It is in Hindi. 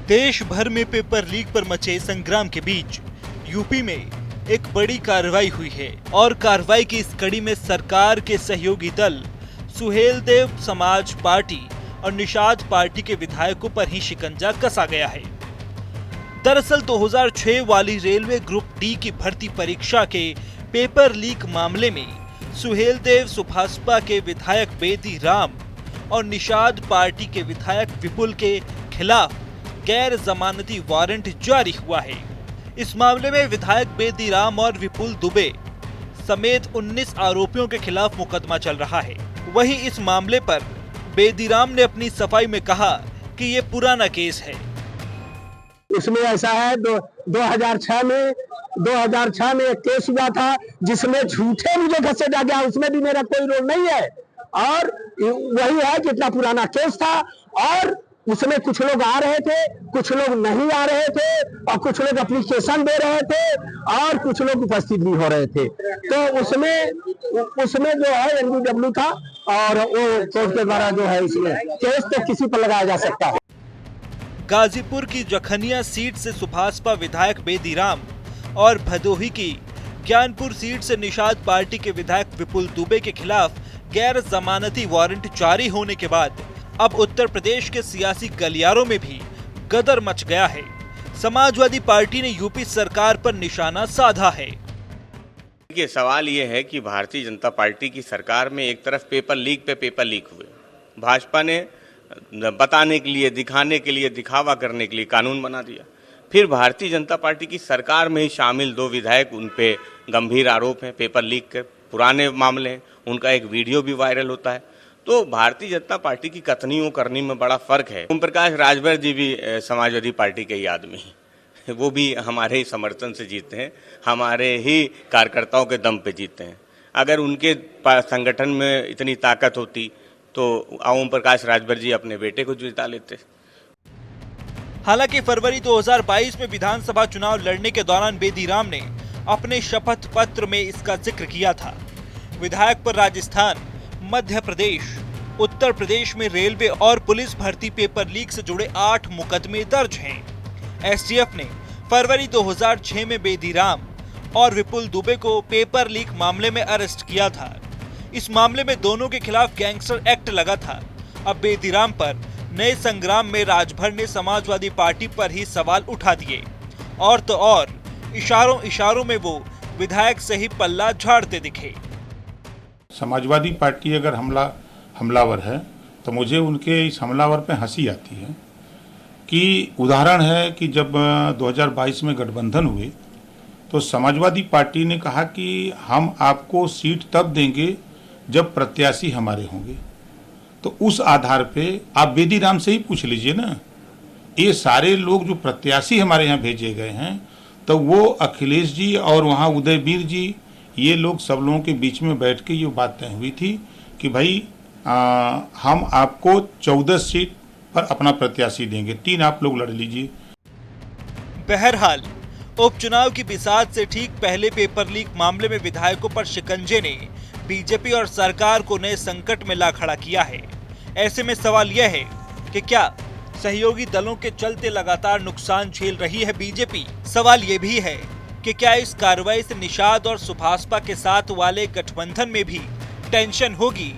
देश भर में पेपर लीक पर मचे संग्राम के बीच यूपी में एक बड़ी कार्रवाई हुई है और कार्रवाई की इस कड़ी में सरकार के सहयोगी दल सुहेलदेव समाज पार्टी और निषाद पार्टी के विधायकों पर ही शिकंजा कसा गया है। दरअसल 2006 वाली रेलवे ग्रुप डी की भर्ती परीक्षा के पेपर लीक मामले में सुहेलदेव सुभाषपा के विधायक बेदी राम और निषाद पार्टी के विधायक विपुल के खिलाफ गैर जमानती वारंट जारी हुआ है। इस मामले में विधायक बेदी राम और विपुल दुबे समेत 19 आरोपियों के खिलाफ मुकदमा चल रहा है। वहीं इस मामले पर बेदी राम ने अपनी सफाई में कहा कि ये पुराना केस है। इसमें ऐसा है 2006 में एक केस हुआ था जिसमें झूठे मुझे घसीटा गया, उसमें भी मेरा कोई रोल नहीं है और वही है कि इतना पुराना केस था और उसमें कुछ लोग आ रहे थे, कुछ लोग नहीं आ रहे थे और कुछ लोग एप्लीकेशन दे रहे थे और कुछ लोग उपस्थित भी हो रहे थे। तो उसमें जो है एनबीडब्ल्यू था और वो कोर्ट के द्वारा जो है इसमें केस तो किसी पर लगाया जा सकता है। गाजीपुर की जखनिया सीट से सुभाषपा विधायक बेदी राम और भदोही की ज्ञानपुर सीट से निषाद पार्टी के विधायक विपुल दुबे के खिलाफ गैर जमानती वारंट जारी होने के बाद अब उत्तर प्रदेश के सियासी गलियारों में भी गदर मच गया है। समाजवादी पार्टी ने यूपी सरकार पर निशाना साधा है। देखिए, सवाल ये है कि भारतीय जनता पार्टी की सरकार में एक तरफ पेपर लीक पे पेपर लीक हुए, भाजपा ने बताने के लिए, दिखाने के लिए, दिखावा करने के लिए कानून बना दिया। फिर भारतीय जनता पार्टी की सरकार में ही शामिल 2 विधायक, उन पे गंभीर आरोप हैं, पेपर लीक के पुराने मामले हैं, उनका एक वीडियो भी वायरल होता है। तो भारतीय जनता पार्टी की कथनी और करनी में बड़ा फर्क है। ओम प्रकाश राजभर जी भी समाजवादी पार्टी के ही आदमी हैं, वो भी हमारे ही समर्थन से जीते हैं, हमारे ही कार्यकर्ताओं के दम पे जीते हैं। अगर उनके संगठन में इतनी ताकत होती तो ओम प्रकाश राजभर जी अपने बेटे को जिता लेते। हालांकि फरवरी 2022 में विधानसभा चुनाव लड़ने के दौरान बेदी राम ने अपने शपथ पत्र में इसका जिक्र किया था। विधायक पर राजस्थान, मध्य प्रदेश, उत्तर प्रदेश में रेलवे और पुलिस भर्ती पेपर लीक से जुड़े 8 मुकदमे दर्ज हैं। एसटीएफ ने फरवरी 2006 में बेदी राम और विपुल दुबे को पेपर लीक मामले में अरेस्ट किया था। इस मामले में दोनों के खिलाफ गैंगस्टर एक्ट लगा था। अब बेदी राम पर नए संग्राम में राजभर ने समाजवादी पार्टी पर ही सवाल उठा दिए और तो और इशारों में वो विधायक से ही पल्ला झाड़ते दिखे। समाजवादी पार्टी अगर हमलावर है तो मुझे उनके इस हमलावर पे हंसी आती है कि उदाहरण है कि जब 2022 में गठबंधन हुए तो समाजवादी पार्टी ने कहा कि हम आपको सीट तब देंगे जब प्रत्याशी हमारे होंगे। तो उस आधार पे आप बेदी राम से ही पूछ लीजिए ना, ये सारे लोग जो प्रत्याशी हमारे यहाँ भेजे गए हैं तो वो अखिलेश जी और वहाँ उदयवीर जी, ये लोग सब लोगों के बीच में बैठ के ये बात तय हुई थी कि भाई हम आपको 14 सीट पर अपना प्रत्याशी देंगे, 3 आप लोग लड़ लीजिए। बहरहाल उपचुनाव की बिसात से ठीक पहले पेपर लीक मामले में विधायकों पर शिकंजे ने बीजेपी और सरकार को नए संकट में ला खड़ा किया है। ऐसे में सवाल यह है कि क्या सहयोगी दलों के चलते लगातार नुकसान झेल रही है बीजेपी? सवाल ये भी है कि क्या इस कार्रवाई से निषाद और सुभाषपा के साथ वाले गठबंधन में भी टेंशन होगी